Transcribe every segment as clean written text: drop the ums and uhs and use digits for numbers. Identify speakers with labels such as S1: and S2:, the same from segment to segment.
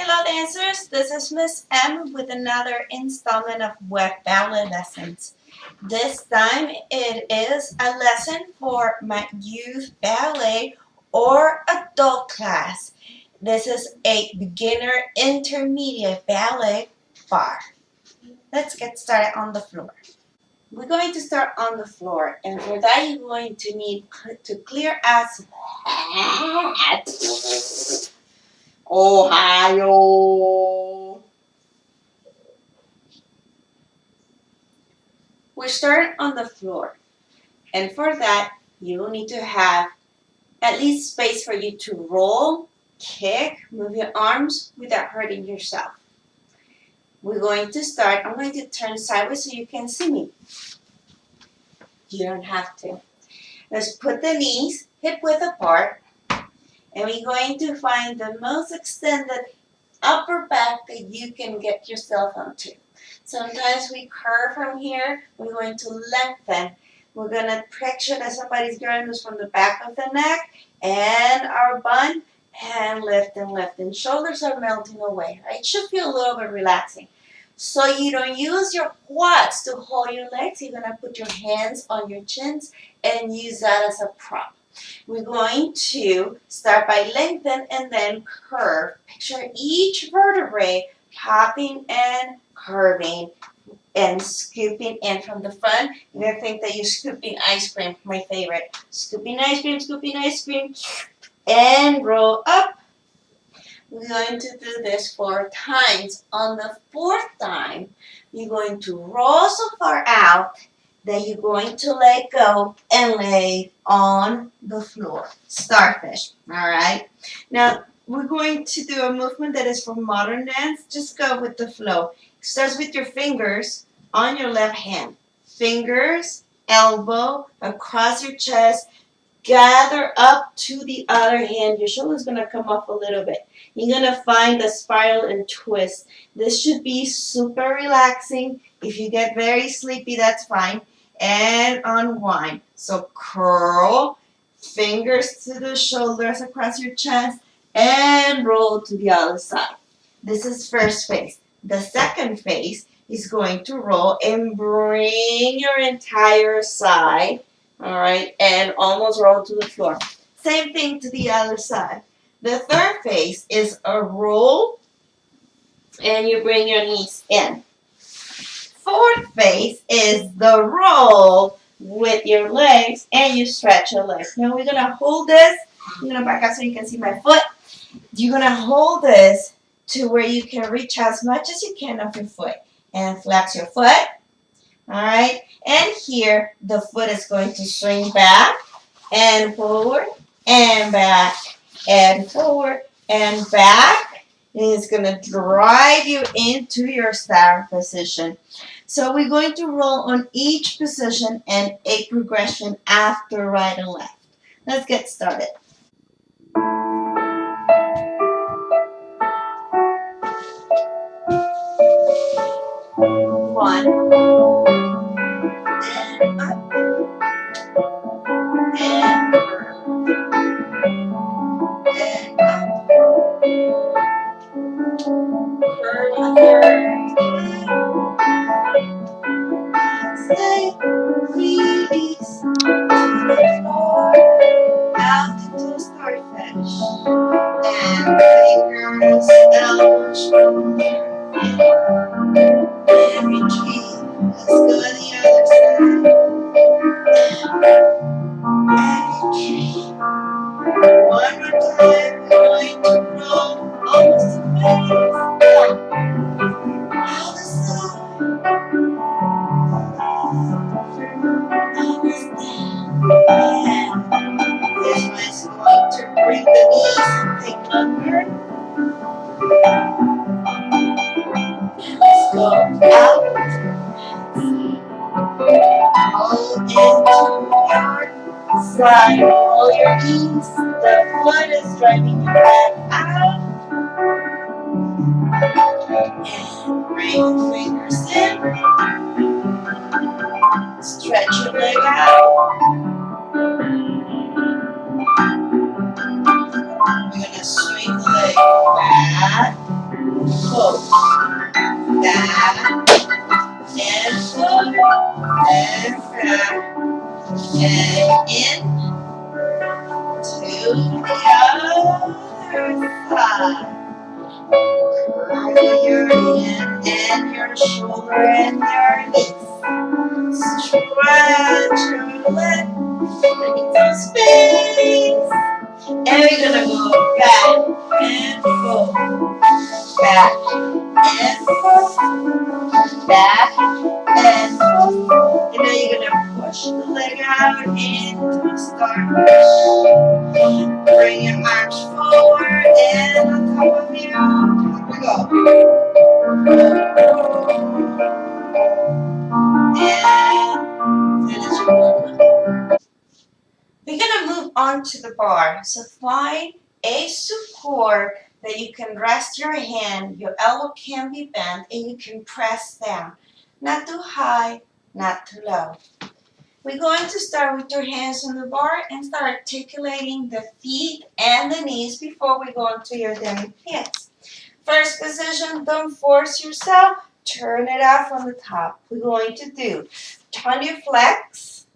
S1: Hello dancers, this is Miss M with another installment of Web Ballet Lessons. This time it is a lesson for my youth ballet or adult class. This is a beginner intermediate ballet bar. Let's get started on the floor. We're going to start on the floor, and for that you're going to need to clear out some Ohio. We're starting on the floor, and for that you will need to have at least space for you to roll, kick, move your arms without hurting yourself. We're going to start. I'm going to turn sideways so you can see me. You don't have to. Let's put the knees hip width apart, and we're going to find the most extended upper back that you can get yourself onto. Sometimes we curve from here. We're going to lengthen. We're going to picture that somebody's grabbing us from the back of the neck and our bun, and lift and lift. And shoulders are melting away. Right? It should feel a little bit relaxing. So you don't use your quads to hold your legs. You're going to put your hands on your chins and use that as a prop. We're going to start by lengthen and then curve. Picture each vertebrae popping and curving and scooping in from the front. You're going to think that you're scooping ice cream, my favorite. Scooping ice cream, and roll up. We're going to do this 4 times. On the 4th time, you're going to roll so far out that you're going to let go and lay on the floor. Starfish, all right? Now, we're going to do a movement that is for modern dance. Just go with the flow. It starts with your fingers on your left hand. Fingers, elbow, across your chest. Gather up to the other hand. Your shoulder's going to come up a little bit. You're going to find the spiral and twist. This should be super relaxing. If you get very sleepy, that's fine. And unwind. So curl, fingers to the shoulders across your chest, and roll to the other side. This is first phase. The second phase is going to roll and bring your entire side, all right, and almost roll to the floor. Same thing to the other side. The third phase is a roll, and you bring your knees in. Fourth phase is the roll with your legs, and you stretch your legs. Now we're going to hold this. I'm going to back up so you can see my foot. You're going to hold this to where you can reach as much as you can of your foot. And flex your foot. All right. And here, the foot is going to swing back and forward and back and forward and back. And it's going to drive you into your star position. So we're going to roll on each position and a progression after right and left. Let's get started. 1, and up, and curve, and up, curve under, stay, release, to the floor, out into starfish, and fingers, elbows, shoulder, and retreat. Let's go to the other side, and retreat. One more time, we're going to roll almost to face. Other side. And this one's going to bring the knees, take under. Let's go out. Roll into your side. Roll your knees. The foot is driving you back out. And bring your fingers in. Stretch your leg out. We're going to swing the leg back Curl your hand and your shoulder and your knees. Stretch your leg. Need some space. And we're gonna go back and forth. Back and forth. Back and forth. And now you're gonna push the leg out into starfish. Bring your arms forward and on top of you. Here we go. And finish your movement. We're gonna move on to the bar. So find a support that you can rest your hand. Your elbow can be bent and you can press down. Not too high, not too low. We're going to start with your hands on the bar and start articulating the feet and the knees before we go into your demi-pliés. First position, don't force yourself. Turn it out from the top. We're going to do tendu flex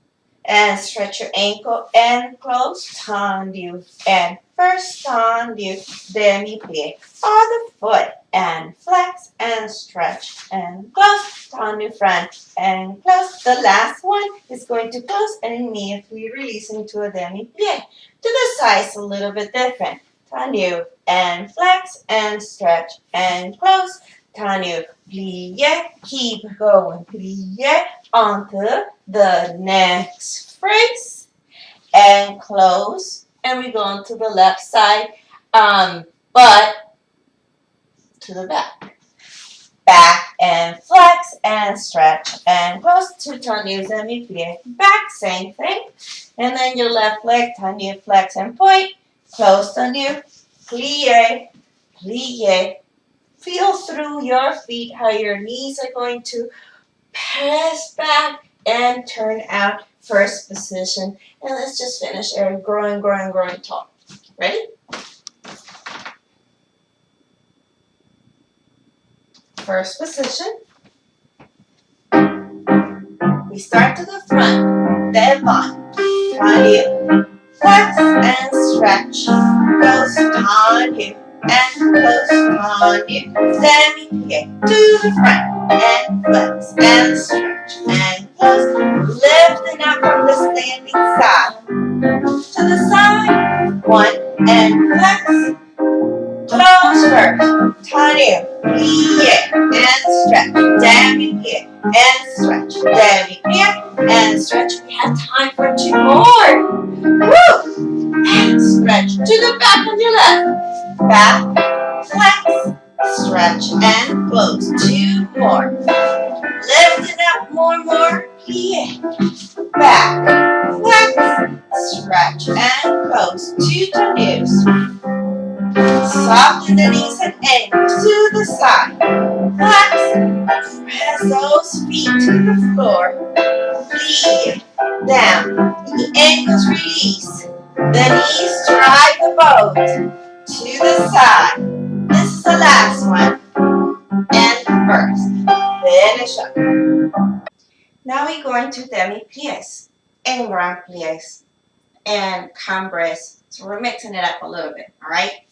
S1: and stretch your ankle and close, tendu and first tendu, demi-plié on the foot and flex and stretch and close, tendu front and close. The last one is going to close and immediately release into a demi-plié. To the sides a little bit different. Tendu and flex and stretch and close. Tendu, plié, keep going, plié onto the next phrase and close. And we go on to the left side, but to the back. Back and flex and stretch and close. Two tendus and demi-plié. Back, same thing. And then your left leg, tendu, flex and point. Close tendu, plié, plié. Feel through your feet how your knees are going to press back and turn out. First position. And let's just finish there. Growing tall. Ready? First position. We start to the front, then on. Tendu, flex and stretch. Close, tendu, and close, tendu. Demi-plié to the front, and flex and stretch, and close. Lifting up from the standing side. To the side, one, and flex. Close first, tendu, plié, and stretch, demi-plié, and stretch, demi-plié, and stretch. We have time for two more. Woo! And stretch to the back of your leg. Back, flex, stretch, and close. Two more. Lift it up more, plié. Back, flex, stretch, and close. Two tendus. Soften the knees and ankles to the side. Flex. Press those feet to the floor. Plie. Down. The ankles release. The knees drive the boat to the side. This is the last one. And first. Finish up. Now we're going to demi-pliés and grand pliés and cambres. So we're mixing it up a little bit, all right?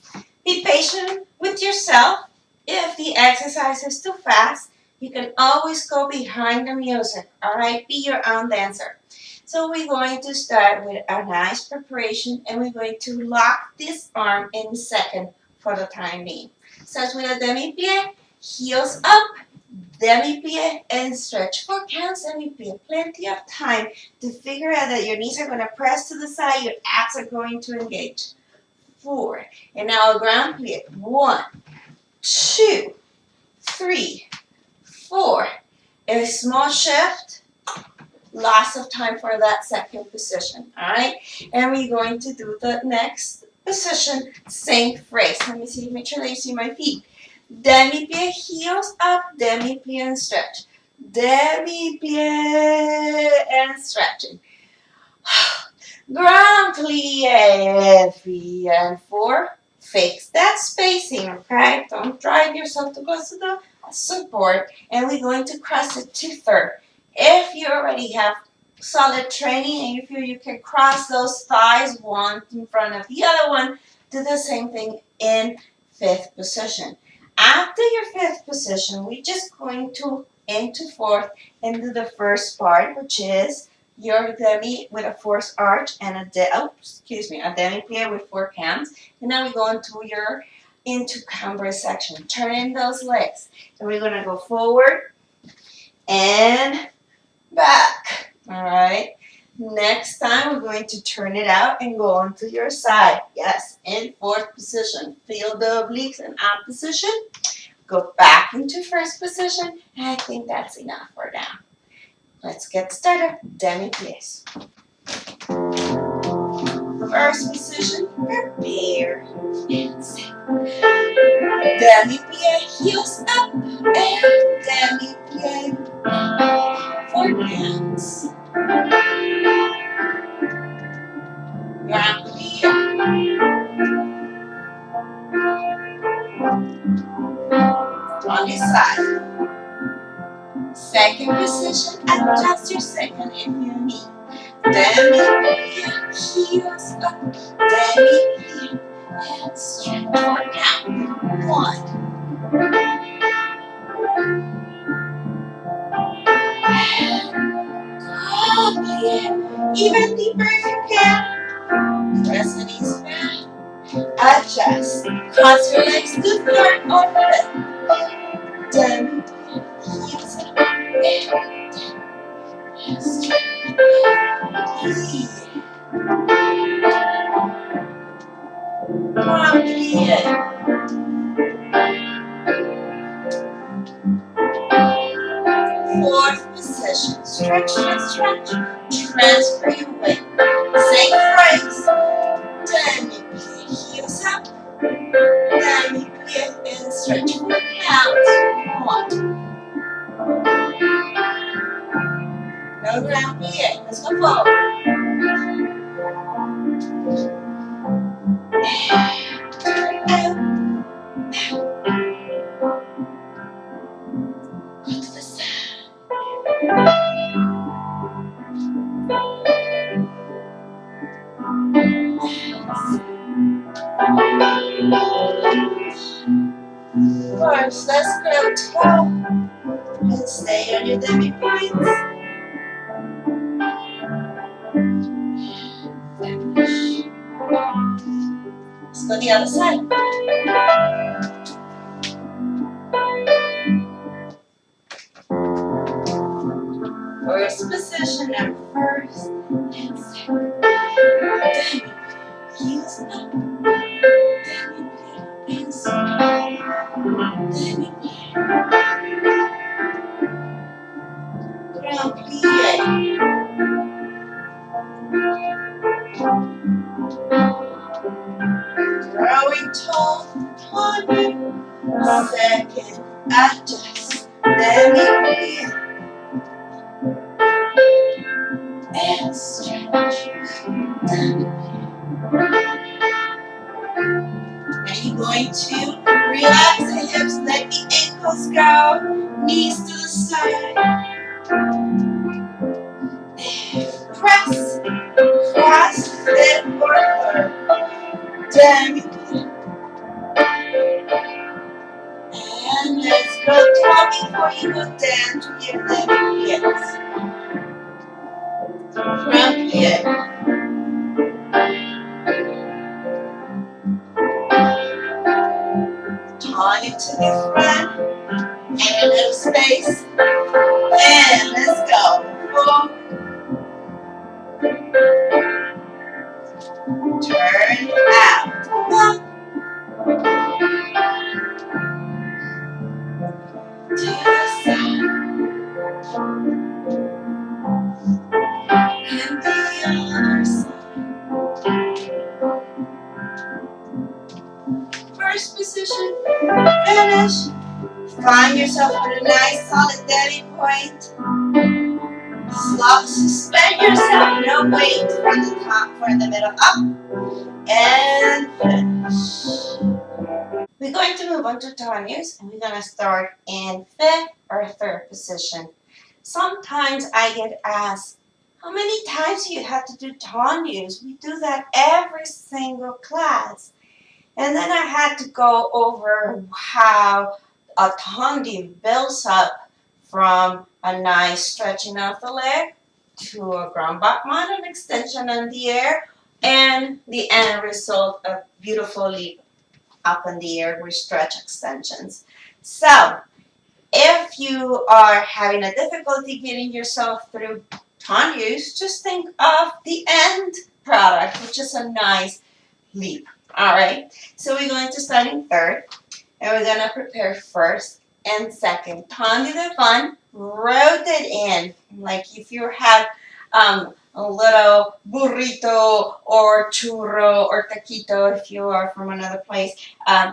S1: Be patient with yourself. If the exercise is too fast, you can always go behind the music, all right? Be your own dancer. So we're going to start with a nice preparation and we're going to lock this arm in second for the time being. Starts with a demi-plié, heels up, demi-plié, and stretch. 4 counts, demi-plié. Plenty of time to figure out that your knees are going to press to the side, your abs are going to engage. 4. And now a grand plié. 1, 2, 3, 4. A small shift. Lots of time for that second position. Alright? And we're going to do the next position. Same phrase. Let me see, make sure that you see my feet. Demi-plié, heels up, demi-plié and stretch. Demi-plié and stretching. Grand plié, 3 and 4. Fix that spacing, okay? Don't drive yourself too close to the support. And we're going to cross it to third. If you already have solid training and you feel you can cross those thighs one in front of the other one, do the same thing in fifth position. After your fifth position, we're just going to into fourth and do the first part, which is your demi with a fourth arch and a demi-plie with 4 counts. And now we go into camber section. Turn in those legs. And we're gonna go forward and back. All right. Next time, we're going to turn it out and go onto your side. Yes, in fourth position. Feel the obliques in up position. Go back into first position. And I think that's enough for now. Let's get started. Demi-plies. First position, prepare. Demi-plie, heels up. And demi-plie. 4 counts. Grand plie. On this side. Second position, adjust your second if you need. Demi-plie, heels up. Demi-plie, and stretch 4 count. 1. Grand plie. Even deeper if you can. Press the knees back. Adjust. Cross your legs to floor or bed. Demi-plie, heels up. And stretch. Grand plie. Fourth position. Stretch, stretch, stretch. Transfer your weight. Same phrase. Demi-plie, heels up. Demi-plie and stretch 4 counts. 1. No grand plie. Let's go forward. Turn out. Go to the side. First, let's go tall and stay on your demi points. Finish. Let's go the other side. First position and first and second. Demi, heels up. Demi-plie and stretch. Demi-plie. Grand plie. Growing tall, taller. Second, adjust. Demi-plie and stretch. Now you're going to relax the hips, let the ankles go, knees to the side. Press, cross, flip, or curve. Demi-plie. And let's go tall before you go down to your demi-plies. Grand plie. Tall into the front. And a little space. And let's go. 4. Turn out. 1. To the side. And the other side. First position. Finish. Find yourself with a nice solid demi point. Suspend yourself, no weight from the top, from the middle up. And finish. We're going to move on to toniers, and we're going to start in fifth or third position. Sometimes I get asked, how many times do you have to do toniers? We do that every single class. And then I had to go over how a tendu builds up from a nice stretching of the leg to a ground back mountain extension in the air, and the end result, a beautiful leap up in the air with stretch extensions. So, if you are having a difficulty getting yourself through tendus, just think of the end product, which is a nice leap. All right, so we're going to start in third, and we're going to prepare first and second. Tendu the fun, rotate in, like if you have a little burrito or churro or taquito, if you are from another place,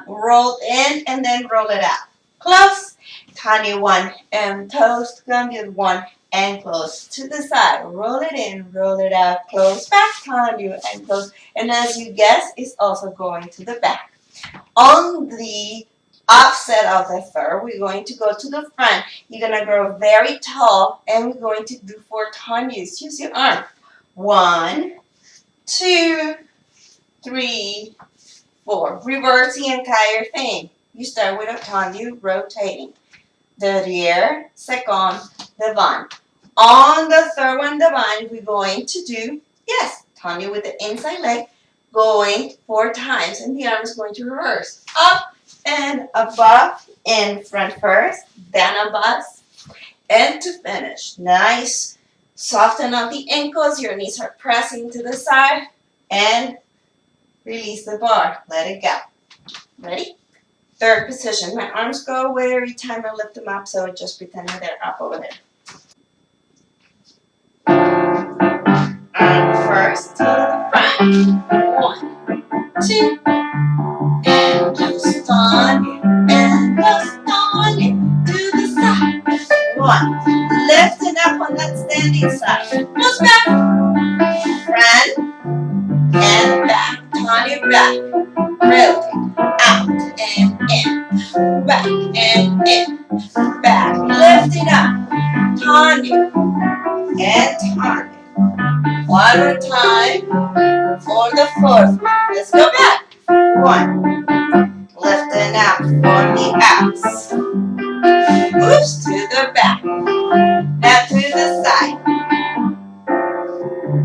S1: roll in and then roll it out. Close, tendu one, and toast, tendu one, and close to the side. Roll it in, roll it out, close back, tendu, and close. And as you guess, it's also going to the back. On the offset of the third, we're going to go to the front. You're going to grow very tall, and we're going to do 4 tendus. Use your arm. 1, 2, 3, 4. Reverse the entire thing. You start with a tendu, rotating. Derrière, second, devant. On the third one, devant, we're going to do, yes, tendu with the inside leg, going 4 times, and the arm is going to reverse. Up and above, in front first, then above, and to finish. Nice. Soften up the ankles, your knees are pressing to the side, and release the bar. Let it go. Ready? Third position. My arms go away every time I lift them up, so just pretend that they're up over there. Arm first to the front. 1, 2, and just on it, and just on it to the side. 1. Lift it up on that standing side. Goes back, front, and back. Turn it back. Rotate. Out and in. Back and in. Back. Lift it up. Turn it. And turn it. One more time for the fourth. Let's go back. 1. Lifting out for the abs. Moves to the back. Now to the side.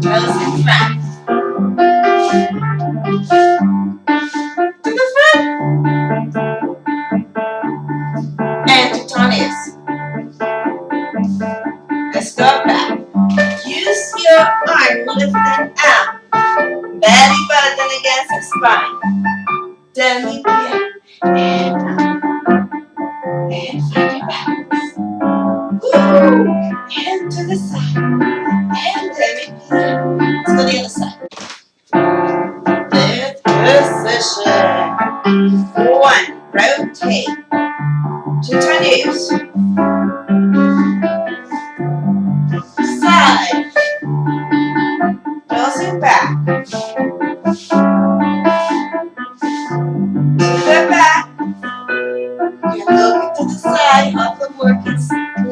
S1: Toes in front. To the front. And to toes. Let's go back. Use your arm lifting out. Belly button against the spine. Demi-plie. And up. And find your balance. Woo! And to the side. And demi-plie. Let's go the other side. Fifth position. 1. Rotate. 2 toes. Side. Toes and back. To the back. You look to the side of the working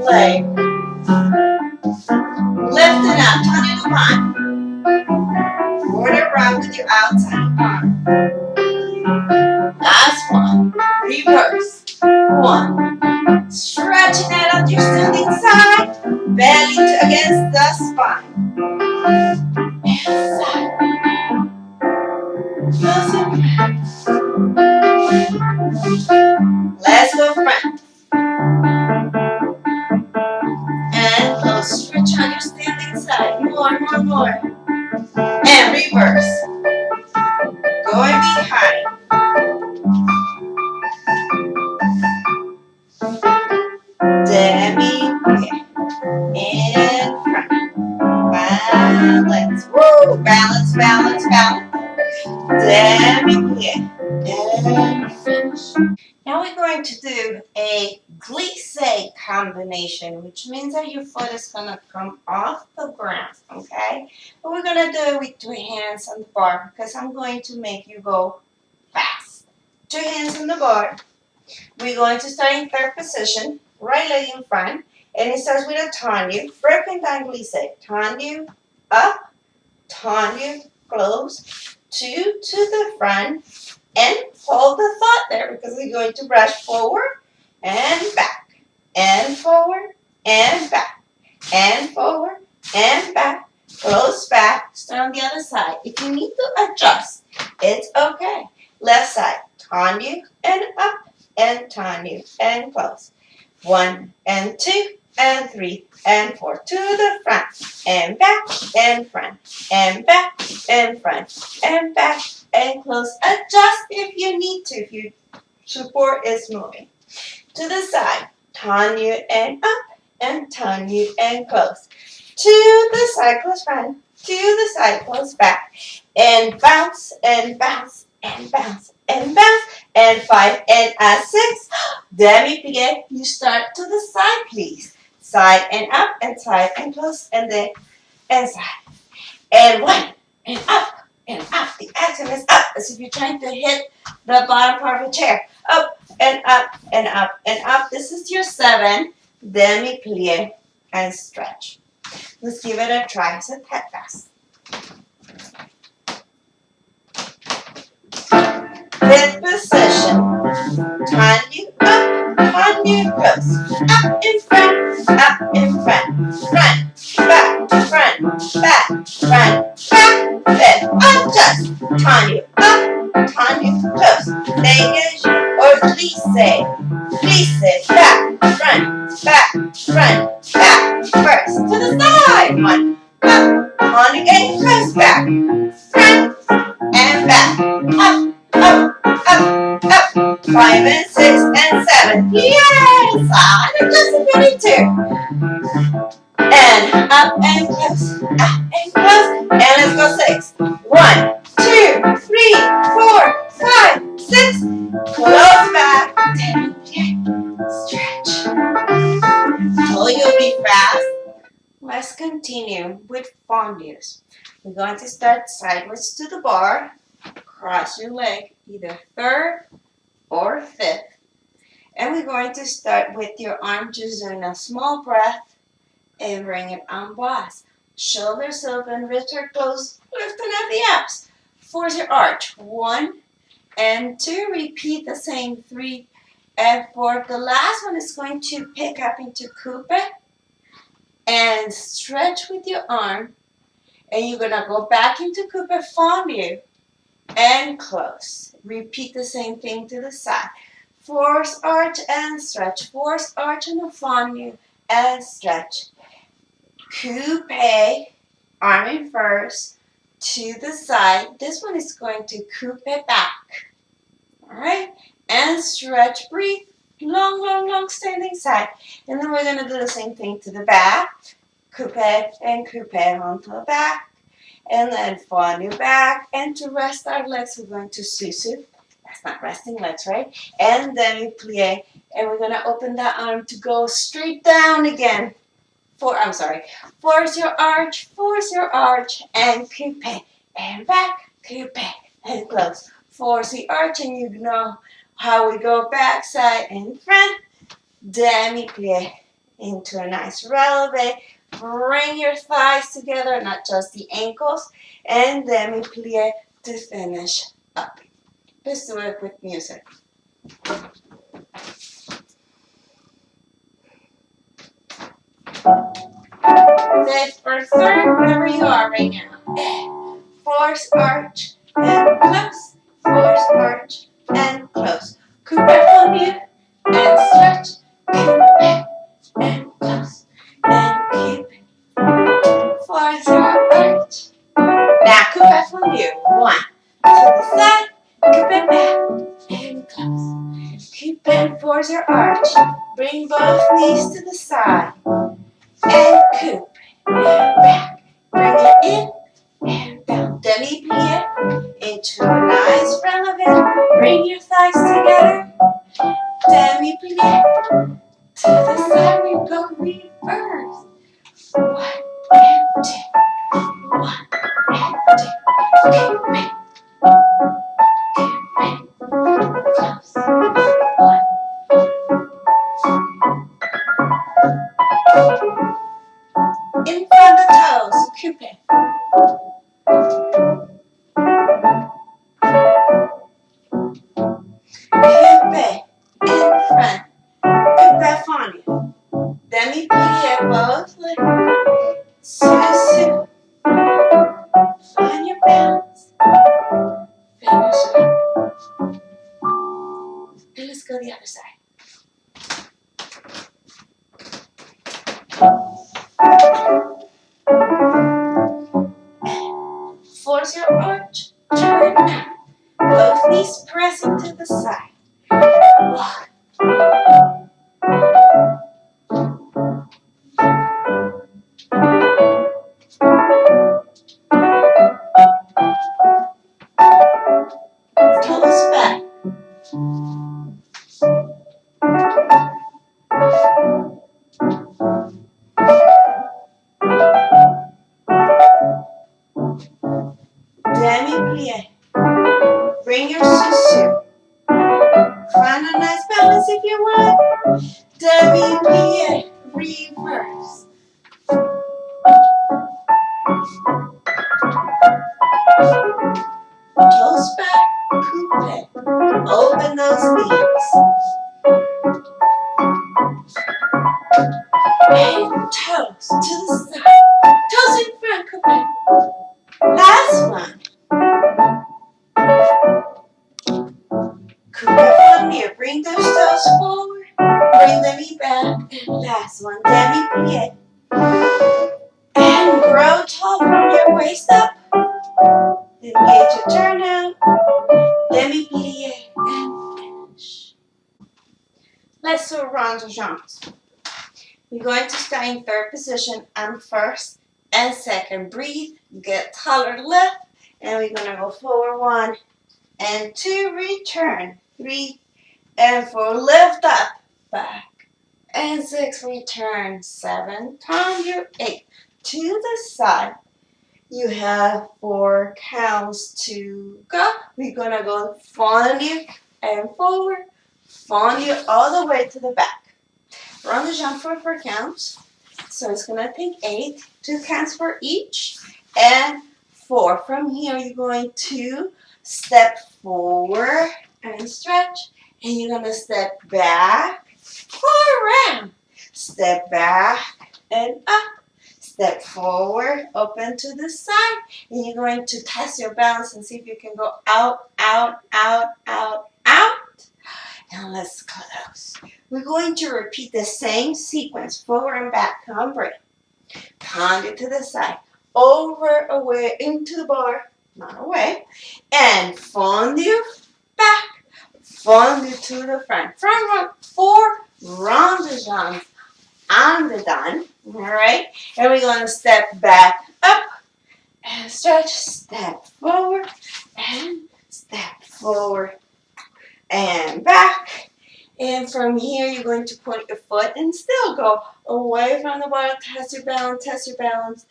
S1: leg. Lift it up. Turn it around. Forward around with your outside arm. Last one. Reverse. 1. Stretching out on your standing side. Belly against the spine. And side. Close your hands. Let's go front. And close. Stretch on your standing side. More. And reverse. Going behind. Demi-plie. And front. Balance. Woo! Balance. Demi-plie. And finish. Now we're going to do a glisse combination, which means that your foot is going to come off the ground, okay? But we're going to do it with 2 hands on the bar because I'm going to make you go fast. 2 hands on the bar. We're going to start in third position, right leg in front, and it starts with a tendu, broken glisse. Tendu, up, tendu, close, 2 to the front, And hold the thought there because we're going to brush forward and back, and forward and back, and forward and back, close back, start on the other side. If you need to adjust, it's okay. Left side, turn you and up, and turn you and close. 1 and 2 and 3 and 4 to the front, and back and front, and back and front, and back and close. Adjust if you need to, if your support is moving. To the side, turn you and up, and turn you and close. To the side, close front, to the side, close back, and bounce, and bounce, and bounce, and bounce, and 5 and a 6. Demi-plie, you start to the side, please. Side and up, and side and close, and then and side. And 1, and up, and up. The action is up, as if you're trying to hit the bottom part of a chair. Up, and up, and up, and up. This is your 7. Demi-plie, and stretch. Let's give it a try. So head fast. Fifth position. Turn you up, turn you close. Up in front, front, back, front, back, front, back, fifth. Adjust. Turn you up, turn you close. Dégage or glisse, back, front, back, first. To the side. 1, up, turn again, close back, front, and back, up, 5 and 6 and 7. Yes! And adjust if you need to. And up and close, and let's go 6. 1, 2, 3, 4, 5, 6. Close back, stretch. Oh, you'll be fast. Let's continue with fondues. We're going to start sideways to the bar. Cross your leg, either third or fifth. And we're going to start with your arm just doing a small breath and bring it en bas. Shoulders open, wrists are closed, lifting up the abs. Force your arch. 1 and 2. Repeat the same 3 and 4. The last one is going to pick up into coupe and stretch with your arm. And you're going to go back into coupe fondu and close. Repeat the same thing to the side. Force arch and stretch. Force arch and a fondu and stretch. Coupe, arm in first, to the side. This one is going to coupe back. Alright? And stretch, breathe. Long standing side. And then we're going to do the same thing to the back. Coupe and coupe onto the back. And then fondu back. And to rest our legs, we're going to susu. That's not resting legs, right? And demi-plie. And we're going to open that arm to go straight down again. Force your arch, and coupe, and back, coupe, and close. Force the arch, and you know how we go back, side, and front. Demi-plie into a nice releve. Bring your thighs together, not just the ankles, and demi-plie to finish up. Let's do it with music. Fifth or third, wherever you are right now. Force arch and close. Force arch and close. Coupe fondu and stretch. Coupe and close. And coupe. Force your arch. Now coupe fondu. 1 to the side. Coupe back and close. Coupe and force your arch. Bring both knees to the side. And coupe, and back. Bring it in, and down. Demi-plie into a nice releve. Bring your thighs together. Demi-plie to the side. We go reverse. 1 and 2. 1 and 2. Coupe, coupe, close. 1. In front of the toes, coupe. Force your arch, turn out. Both knees pressing to the side. Walk. Toes back. Demi-plie. Bring your susu. Find a nice balance if you want. Demi-plie. Reverse. Toes back. Coupe. Open those knees. And toes to the side. Toes in front. Coupe. Last one. Coupe from here. Bring those toes forward. Bring the knee back. And last one. Demi-plie. And grow tall from your waist up. Engage your turnout. Demi-plie. And finish. Let's do round jumps. We're going to start in third position and first and second. Breathe. Get taller left. And we're going to go forward 1 and 2. Return. 3 and 4. Lift up. Back. And 6. Return. 7. Turn your 8. To the side. You have 4 counts to go. We're going to go fondue and forward. Fondue all the way to the back. Run the jump for 4 counts. So it's going to take 8. 2 counts for each. And 4. From here, you're going to step forward and stretch. And you're going to step back or around. Step back and up. Step forward, open to the side. And you're going to test your balance and see if you can go out, out, out, out, out. And let's close. We're going to repeat the same sequence, forward and back. Come on, break. Pound it to the side. Over, away, into the bar. Not away. And fondue, back. Fondue to the front. Front run, 4 round jumps. And the done. Alright. And we're going to step back up. And stretch. Step forward. And step forward. And back. And from here, you're going to point your foot and still go away from the bar. Test your balance, test your balance.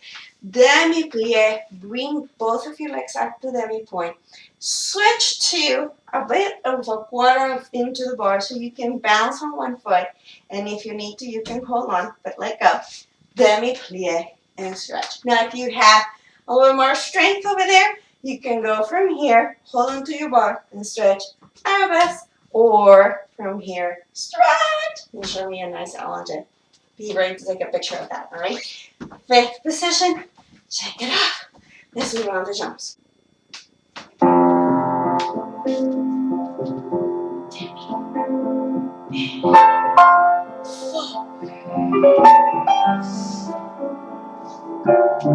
S1: Demi-plie. Bring both of your legs up to demi-point. Switch to a bit of a quarter into the bar so you can bounce on one foot. And if you need to, you can hold on, but let go. Demi-plie and stretch. Now, if you have a little more strength over there, you can go from here, hold onto your bar and stretch arabesque. Or from here, stretch. And show me a nice elongate. Be ready to take a picture of that, all right? 5th position, check it out. Let's move on to jumps.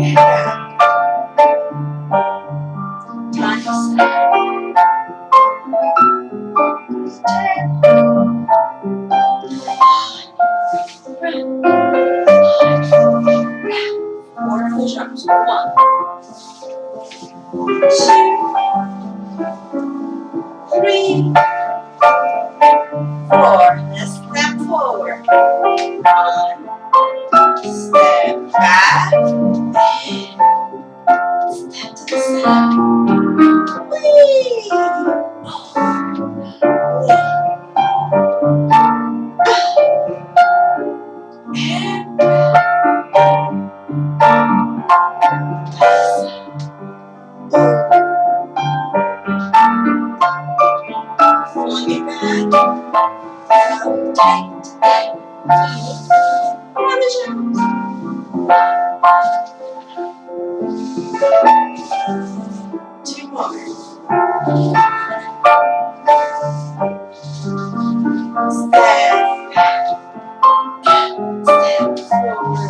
S1: And back. Time to step. Quarter jumps. 1, 2, 3, 4. Let's step forward. 1. Step back. And step to the side. Whee! And fully back. Rotate. On the jumps. 2 more. Step back. Step forward.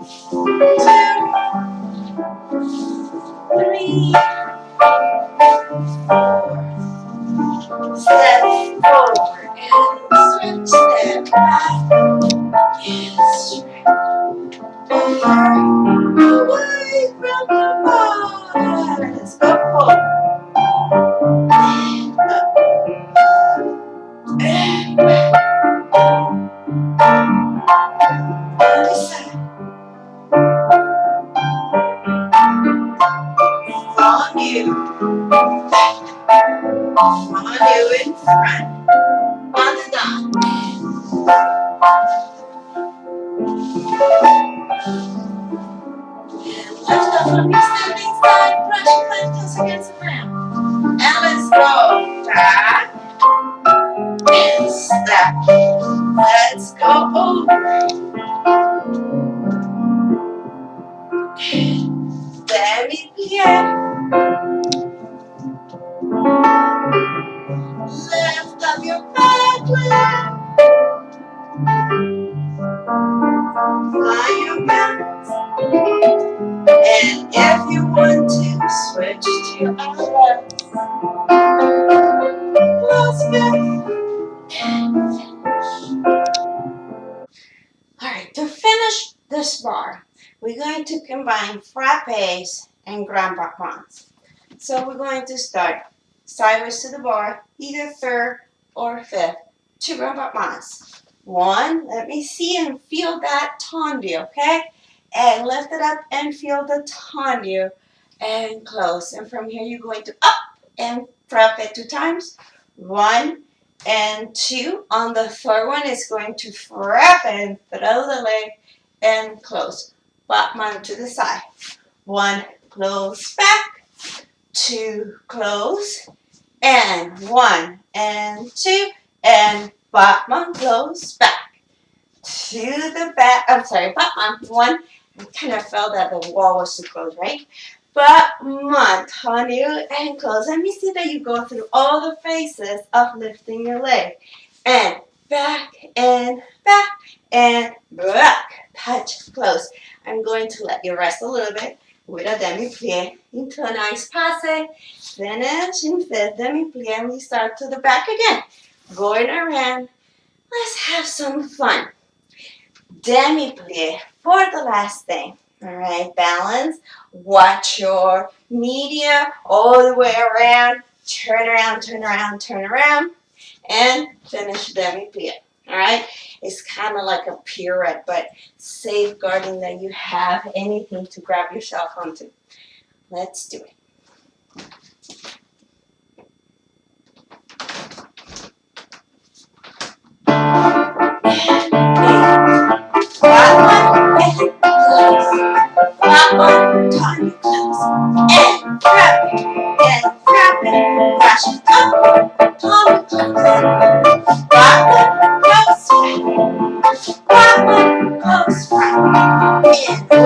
S1: 3, 4. Step forward and switch. Step back and straight. Over, away from the bar. Let's go forward. And up. And back. Other side. Follow you. Follow you in front. On the dot. And lift up from your standing side. Brush your left toes against the ground. And let's go back and step. Let's go over. Demi-plie. Lift up your back leg. Fly your balance. And if you want to, switch to your other legs. Close back. Alright, to finish this bar, we're going to combine frappes and grand battements. So we're going to start sideways to the bar, either third or fifth, 2 grand battements. 1, let me see and feel that tendu, okay? And lift it up and feel the tendu and close. And from here you're going to up and frappe 2 times. 1 and 2. On the third one is going to frappe and throw the leg and close. Battement to the side. 1, close back. 2, close. And 1 and 2 and battement, close back. To the back, I'm sorry, battement. 1, I kind of felt that the wall was too close, right? Battement, tendu and close. Let me see that you go through all the phases of lifting your leg. And back and back and back. Touch, close. I'm going to let you rest a little bit with a demi-plie into a nice passe. Finish in fifth demi-plie and we start to the back again. Going around. Let's have some fun. Demi-plie for the last thing. All right, balance. Watch your media all the way around. Turn around, turn around, turn around. And finish demi-plie. All right, it's kind of like a pirouette, but safeguarding that you have anything to grab yourself onto. Let's do it. Time close. And grab it. And grab it. Brush it up. Time close. Close. Close. And 1.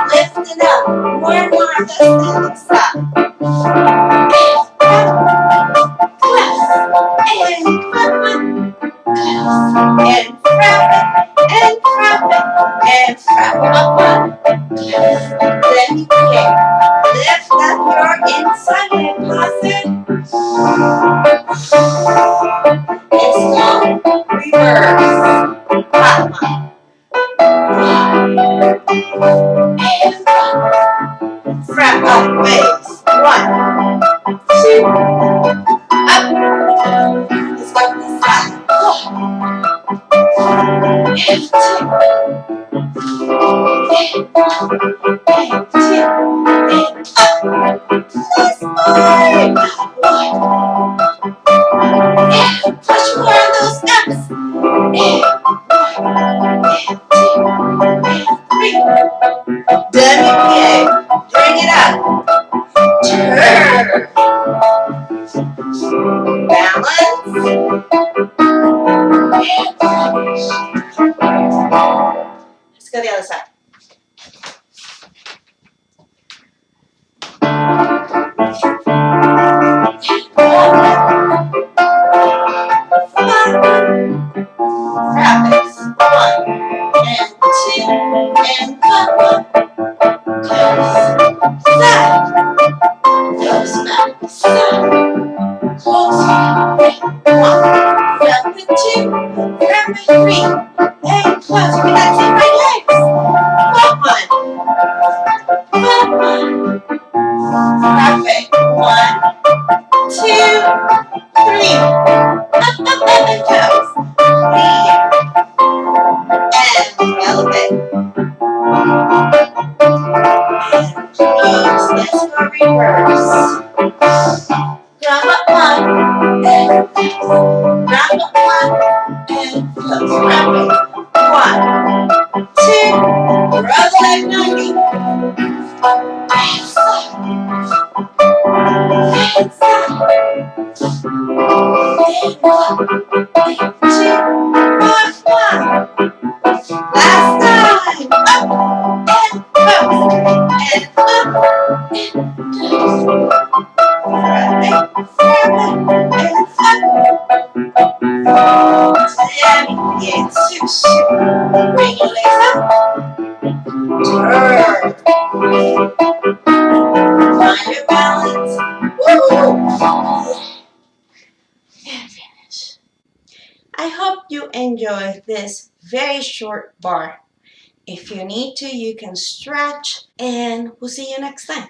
S1: Lift it up. More and more of the standing side. And close. And grab it. And grab it. And grab it. Up 1. Then you can lift up your inside leg, pass it's called reverse. Battement. And front up waist. 1, 2, up. Let's go to the side. 1, and 2. And 1, and 2. And up. This way. 1. And push more of those steps. And 1, and 2, and 3. Demi-plie. Bring it up. Turn. Balance. And finish. Let's go the other side. Rapids. 1 and 2 and come up, close, side, close, back, side, close, right, 1, grab with 2, grab with 3, and close. You can see my legs. 1, perfect. 1, 2, 3, up, and close. Here, and relevant. And close. Let's go reverse. Grab up 1, and close. Grab up 1, and close. Grab it. 1, 2, roll the leg 90. And side, and side. And 1, and 2, up, 1. Last time. Up, and close. And up, and close. Grab it, and up. Bien, switch. Bring your legs up. Turn. Find your balance. Woo! And finish. I hope you enjoyed this very short bar. If you need to, you can stretch, and we'll see you next time.